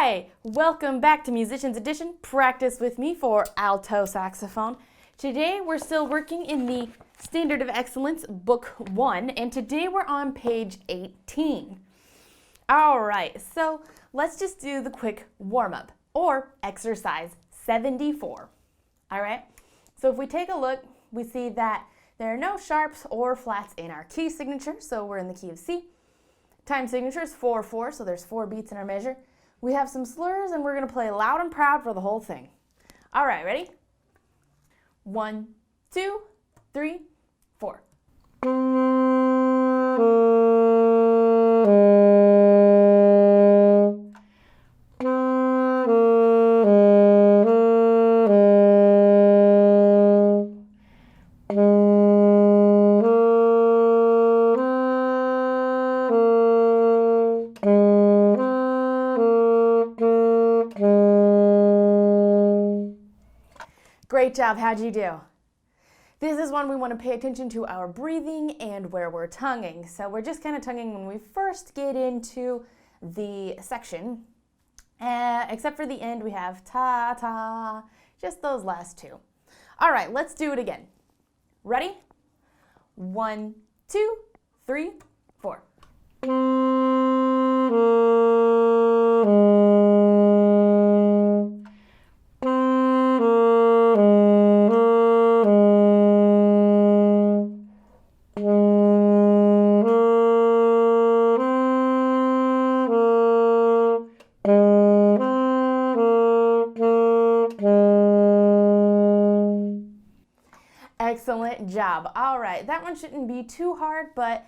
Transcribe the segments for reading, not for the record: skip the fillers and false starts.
Hi! Welcome back to Musicians Edition, Practice with me for Alto Saxophone. Today we're still working in the Standard of Excellence, Book 1, and today we're on page 18. Alright, so let's just do the quick warm-up, or exercise 74. Alright, so if we take a look, we see that there are no sharps or flats in our key signature, so we're in the key of C. Time signature is 4/4, so there's 4 beats in our measure. We have some slurs, and we're going to play loud and proud for the whole thing. All right, ready? 1, 2, 3, 4. Great job, how'd you do? This is one we want to pay attention to our breathing and where we're tonguing. So we're just kind of tonguing when we first get into the section. Except for the end, we have ta-ta, just those last two. All right, let's do it again. Ready? 1, 2, 3, 4. Excellent job. All right, that one shouldn't be too hard, but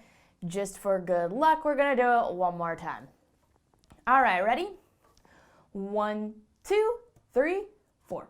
just for good luck, we're gonna do it one more time. All right, ready? 1, 2, 3, 4.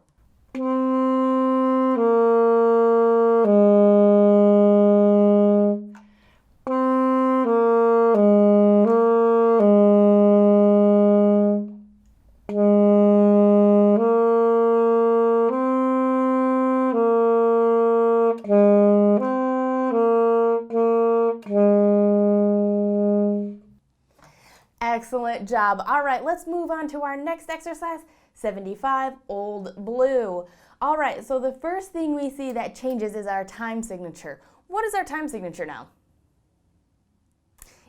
Excellent job. All right, let's move on to our next exercise, 75, Old Blue. All right, so the first thing we see that changes is our time signature. What is our time signature now?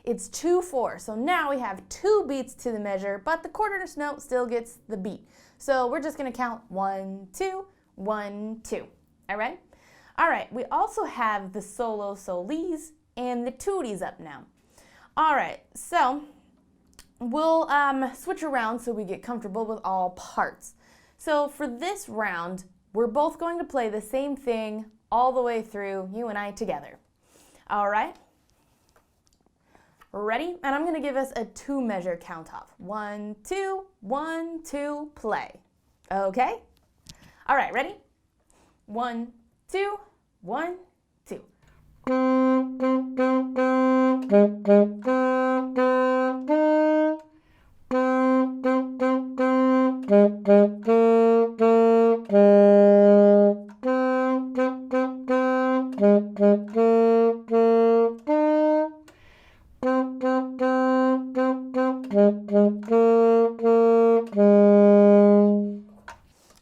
It's 2/4. So now we have 2 beats to the measure, but the quarter note still gets the beat. So we're just going to count 1, 2, 1, 2. All right? All right, we also have the solo solis and the tutis up now. All right, so we'll switch around so we get comfortable with all parts. So for this round, we're both going to play the same thing all the way through, you and I together. All right? Ready? And I'm going to give us a 2-measure count off. 1, 2, 1, 2, play. Okay? All right, ready? 1, 2, 1, 2.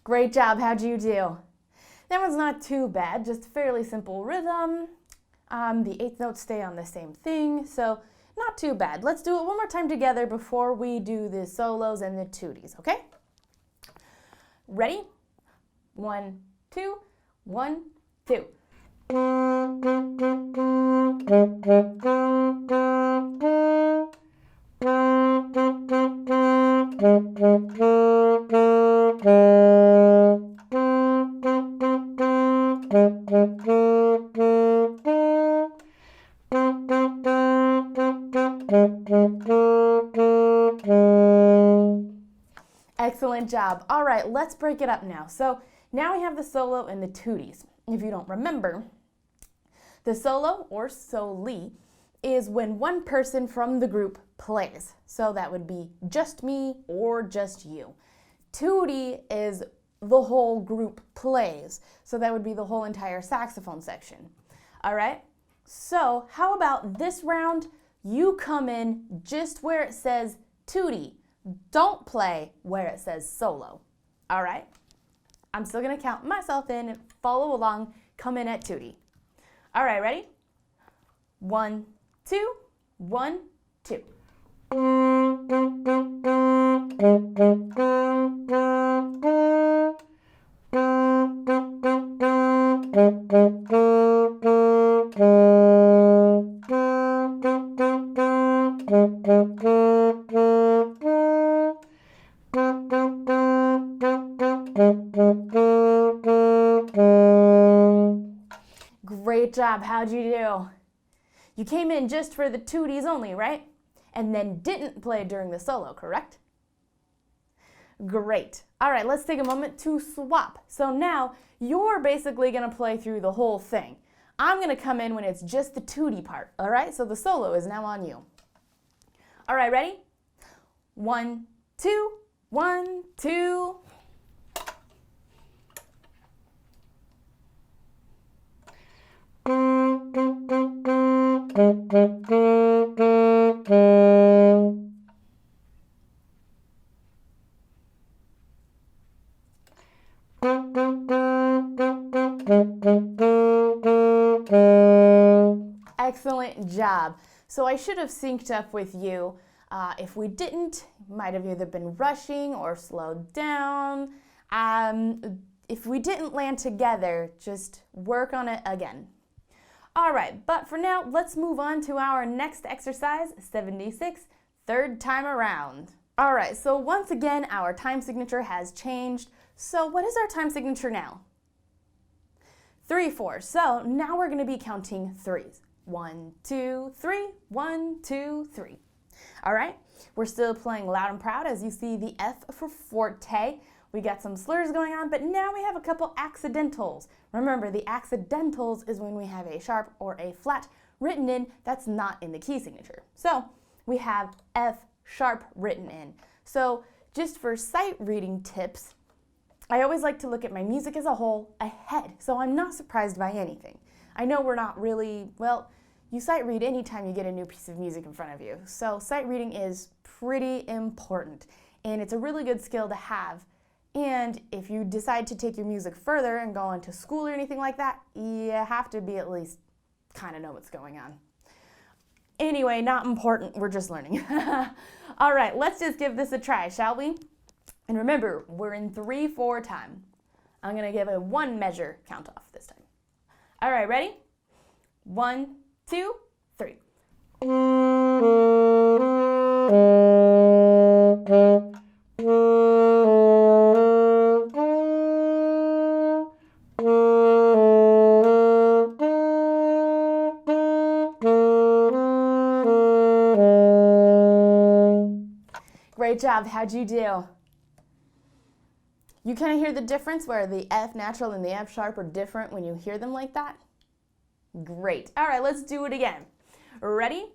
Great job, how'd you do? That one's not too bad, just fairly simple rhythm. The 8th notes stay on the same thing, so not too bad. Let's do it one more time together before we do the solos and the tutis, okay? Ready? 1, 2, 1, 2. Excellent job. All right, let's break it up now. So now we have the solo and the tutis. If you don't remember, the solo or soli is when one person from the group plays. So that would be just me or just you. Tutti is the whole group plays. So that would be the whole entire saxophone section. All right? So how about this round? You come in just where it says tutti, don't play where it says solo. All right? I'm still going to count myself in and follow along, come in at tutti. All right, ready? 1, 2, 1, 2. Great job. How'd you do? You came in just for the tuttis only, right? And then didn't play during the solo, correct? Great. All right, let's take a moment to swap. So now you're basically going to play through the whole thing. I'm going to come in when it's just the tutti part, all right? So the solo is now on you. All right, ready? 1, 2, 1, 2. Excellent job. So I should have synced up with you. If we didn't, might have either been rushing or slowed down. If we didn't land together, just work on it again. All right, but for now, let's move on to our next exercise, 76, third time around. All right, so once again, our time signature has changed. So what is our time signature now? 3, 4. So now we're going to be counting threes. 1, 2, 3, 1, 2, 3. All right, we're still playing loud and proud as you see the F for forte. We got some slurs going on, but now we have a couple accidentals. Remember, the accidentals is when we have a sharp or a flat written in that's not in the key signature. So we have F sharp written in. So just for sight reading tips, I always like to look at my music as a whole ahead, so I'm not surprised by anything. I know we're not really, well, you sight read anytime you get a new piece of music in front of you. So sight reading is pretty important, and it's a really good skill to have. And if you decide to take your music further and go into school or anything like that, you have to be at least kind of know what's going on. Anyway, not important, we're just learning. All right, let's just give this a try, shall we? And remember, we're in 3/4 time. I'm gonna give a 1 measure count off this time. All right, ready? 1, 2, 3. Great job. How'd you do? You kind of hear the difference where the F natural and the F sharp are different when you hear them like that? Great. All right, let's do it again. Ready?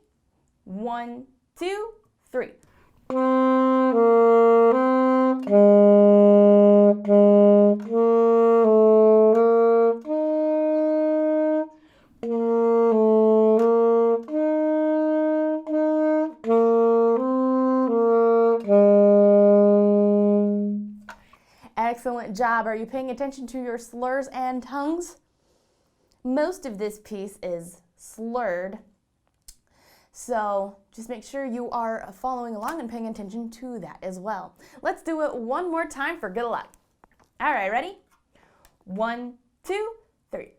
1, 2, 3. Excellent job. Are you paying attention to your slurs and tongues? Most of this piece is slurred, so just make sure you are following along and paying attention to that as well. Let's do it one more time for good luck. All right, ready? 1, 2, 3.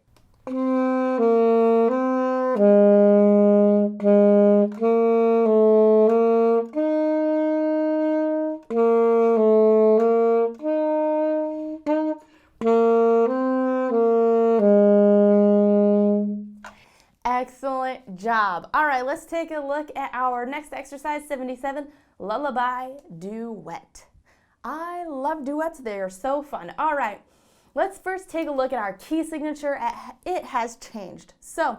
Excellent job. All right, let's take a look at our next exercise, 77, Lullaby Duet. I love duets. They are so fun. All right, let's first take a look at our key signature. It has changed. So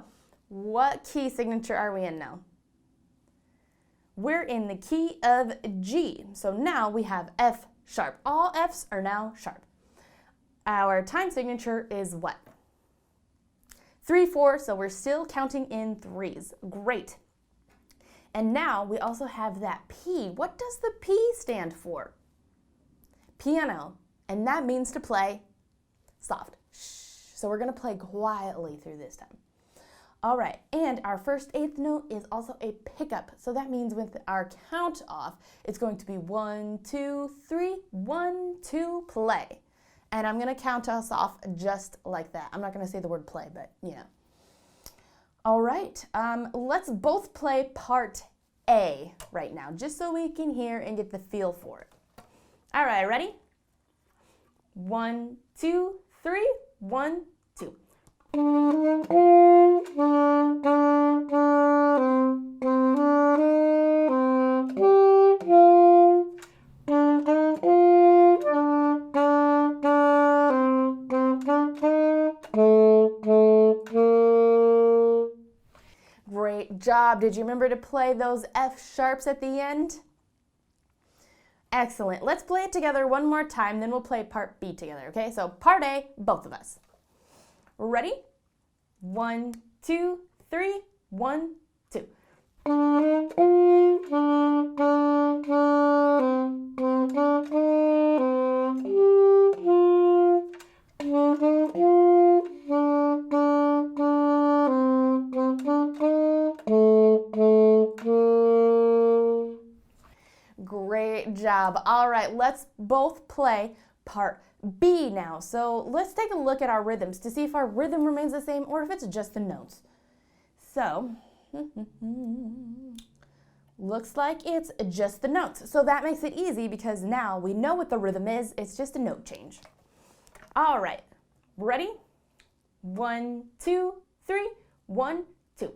what key signature are we in now? We're in the key of G. So now we have F sharp. All Fs are now sharp. Our time signature is what? 3/4, so we're still counting in threes. Great. And now we also have that P. What does the P stand for? Piano. And that means to play soft. Shh. So we're going to play quietly through this time. All right, and our first eighth note is also a pickup. So that means with our count off, it's going to be 1, 2, 3, 1, 2, play. And I'm going to count us off just like that. I'm not going to say the word play, but you know. All right, let's both play part A right now, just so we can hear and get the feel for it. All right, ready? 1, 2, 3, 1, 2. Great job. Did you remember to play those F sharps at the end? Excellent. Let's play it together one more time, then we'll play part B together, okay? So part A, both of us. Ready? 1, 2, 3, 1, 2. Great job. All right, let's both play part B now. So let's take a look at our rhythms to see if our rhythm remains the same or if it's just the notes. So, looks like it's just the notes. So that makes it easy because now we know what the rhythm is. It's just a note change. All right, ready? 1, 2, 3, 1, 2.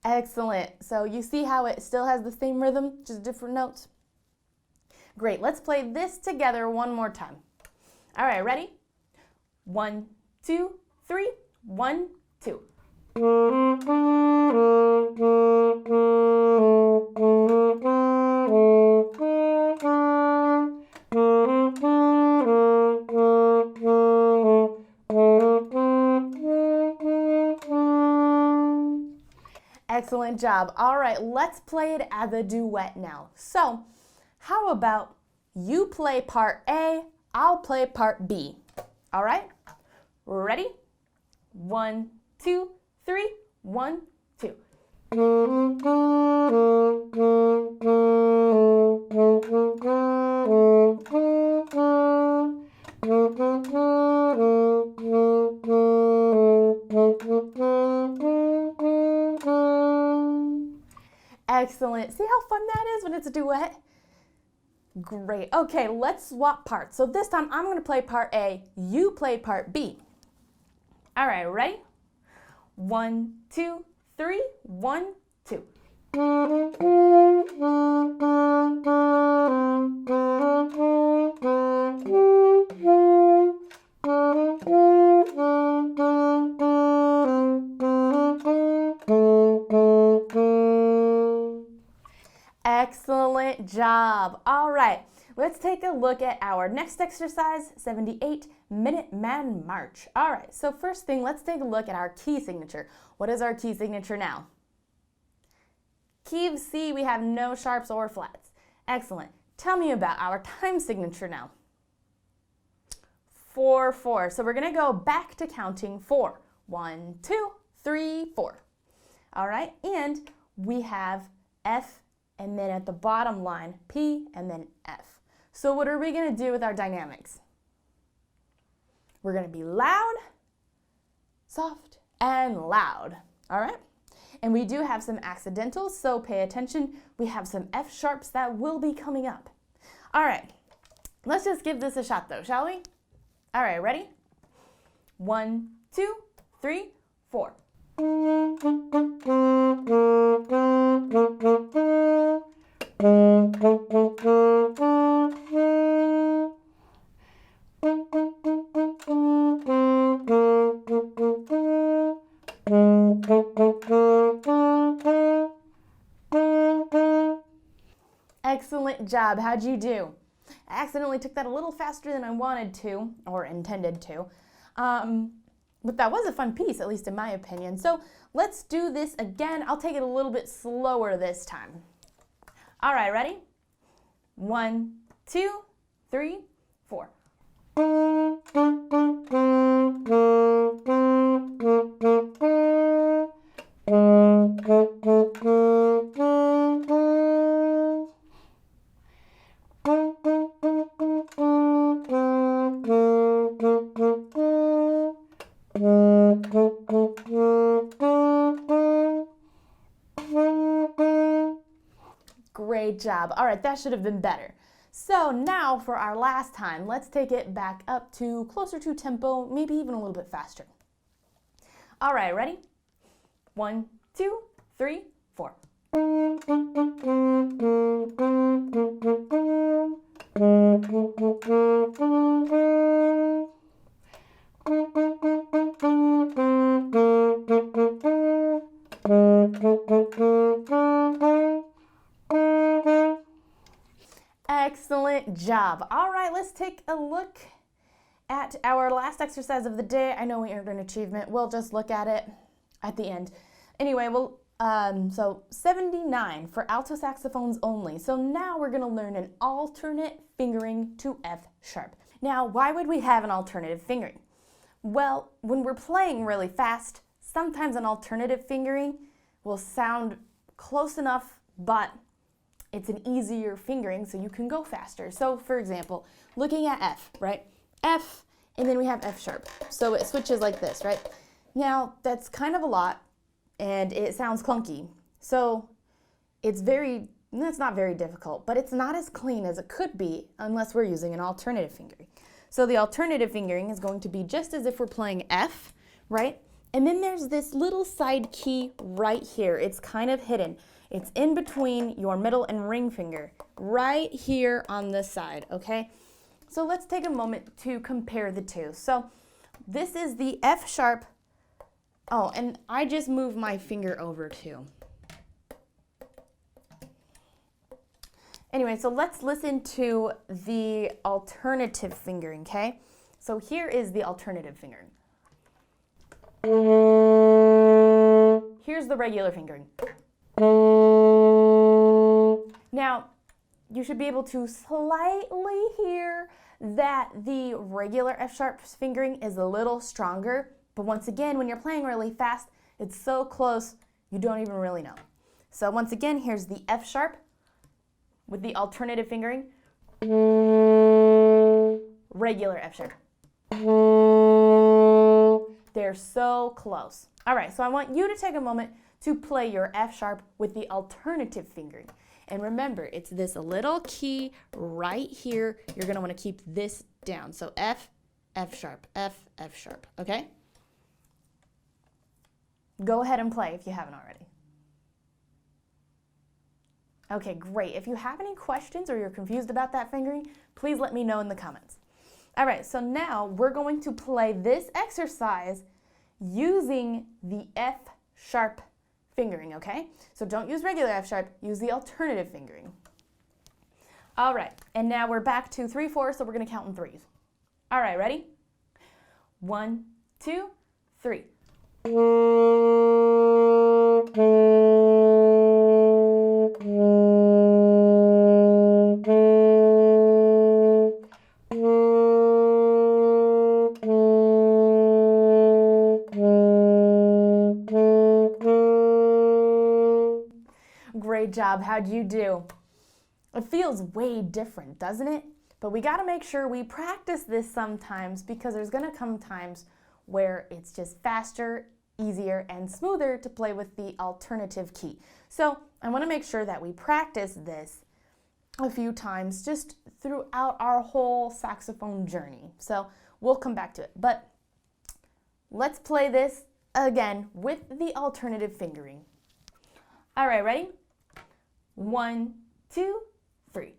Excellent. So you see how it still has the same rhythm, just different notes? Great. Let's play this together one more time. All right, ready? 1, 2, 3, 1, 2. Excellent job. All right, let's play it as a duet now. So, how about you play part A, I'll play part B. All right? Ready? 1, 2, 3, 1, 2. Excellent. See how fun that is when it's a duet? Great. Okay, let's swap parts. So this time I'm going to play part A, you play part B. All right, ready? 1, 2, 3, 1, 2. Excellent job. All right, let's take a look at our next exercise, 78 Minuteman March. All right, so first thing, let's take a look at our key signature. What is our key signature now? Key of C, we have no sharps or flats. Excellent. Tell me about our time signature now. 4, 4. So we're going to go back to counting 4. 1, 2, 3, 4. All right, and we have F, and then at the bottom line, P, and then F. So what are we going to do with our dynamics? We're going to be loud, soft, and loud. All right? And we do have some accidentals, so pay attention. We have some F sharps that will be coming up. All right, let's just give this a shot though, shall we? All right, ready? 1, 2, 3, 4. Excellent job. How'd you do? I accidentally took that a little faster than I wanted to, or intended to. But that was a fun piece, at least in my opinion. So let's do this again. I'll take it a little bit slower this time. All right, ready? 1, 2, 3, 4. Great job. All right, that should have been better. So now for our last time, let's take it back up to closer to tempo, maybe even a little bit faster. All right, ready? 1, 2, 3, 4. Excellent job. All right, let's take a look at our last exercise of the day. I know we earned an achievement. We'll just look at it at the end. Anyway, so 79 for alto saxophones only. So now we're going to learn an alternate fingering to F sharp. Now, why would we have an alternative fingering? Well, when we're playing really fast, sometimes an alternative fingering will sound close enough, but it's an easier fingering, so you can go faster. So, for example, looking at F, right? F, and then we have F sharp. So it switches like this, right? Now, that's kind of a lot, and it sounds clunky. So it's not very difficult, but it's not as clean as it could be unless we're using an alternative fingering. So the alternative fingering is going to be just as if we're playing F, right? And then there's this little side key right here. It's kind of hidden. It's in between your middle and ring finger, right here on this side, okay? So let's take a moment to compare the two. So this is the F sharp. Oh, and I just moved my finger over too. Anyway, so let's listen to the alternative fingering, okay? So here is the alternative fingering. Here's the regular fingering. Now, you should be able to slightly hear that the regular F sharp fingering is a little stronger, but once again, when you're playing really fast, it's so close, you don't even really know. So once again, here's the F sharp with the alternative fingering. Regular F sharp. They're so close. All right, so I want you to take a moment to play your F sharp with the alternative fingering. And remember, it's this little key right here. You're going to want to keep this down. So F, F sharp, F, F sharp, okay? Go ahead and play if you haven't already. Okay, great. If you have any questions or you're confused about that fingering, please let me know in the comments. All right, so now we're going to play this exercise using the F sharp fingering, okay? So don't use regular F sharp, use the alternative fingering. All right, and now we're back to 3/4, so we're gonna count in threes. All right, ready? 1, 2, 3. Great job. How'd you do? It feels way different, doesn't it? But we got to make sure we practice this sometimes because there's going to come times where it's just faster, easier, and smoother to play with the alternative key. So I want to make sure that we practice this a few times just throughout our whole saxophone journey. So we'll come back to it. But let's play this again with the alternative fingering. All right, ready? 1, 2, 3.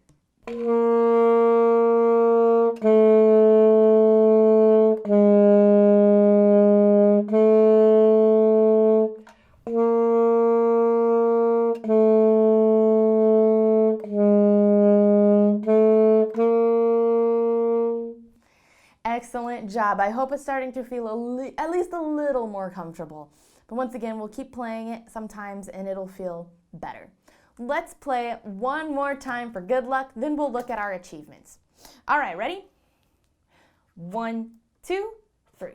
Excellent job. I hope it's starting to feel at least a little more comfortable. But once again, we'll keep playing it sometimes and it'll feel better. Let's play it one more time for good luck, then we'll look at our achievements. All right, ready? 1, 2, 3.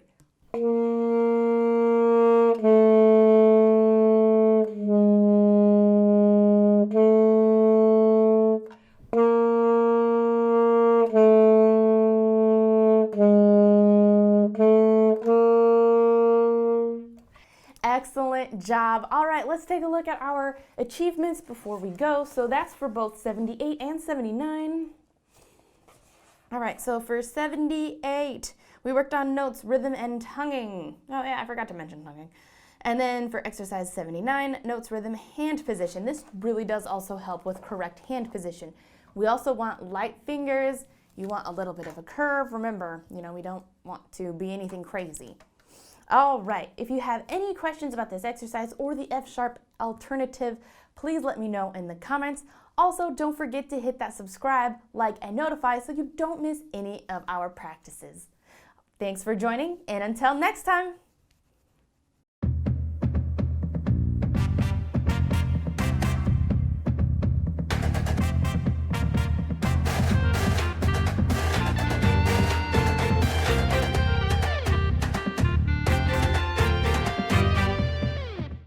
Excellent job. All right, let's take a look at our achievements before we go. So that's for both 78 and 79. All right, so for 78, we worked on notes, rhythm, and tonguing. Oh yeah, I forgot to mention tonguing. And then for exercise 79, notes, rhythm, hand position. This really does also help with correct hand position. We also want light fingers. You want a little bit of a curve. Remember, we don't want to be anything crazy. All right, if you have any questions about this exercise or the F-sharp alternative, please let me know in the comments. Also, don't forget to hit that subscribe, like, and notify so you don't miss any of our practices. Thanks for joining, and until next time.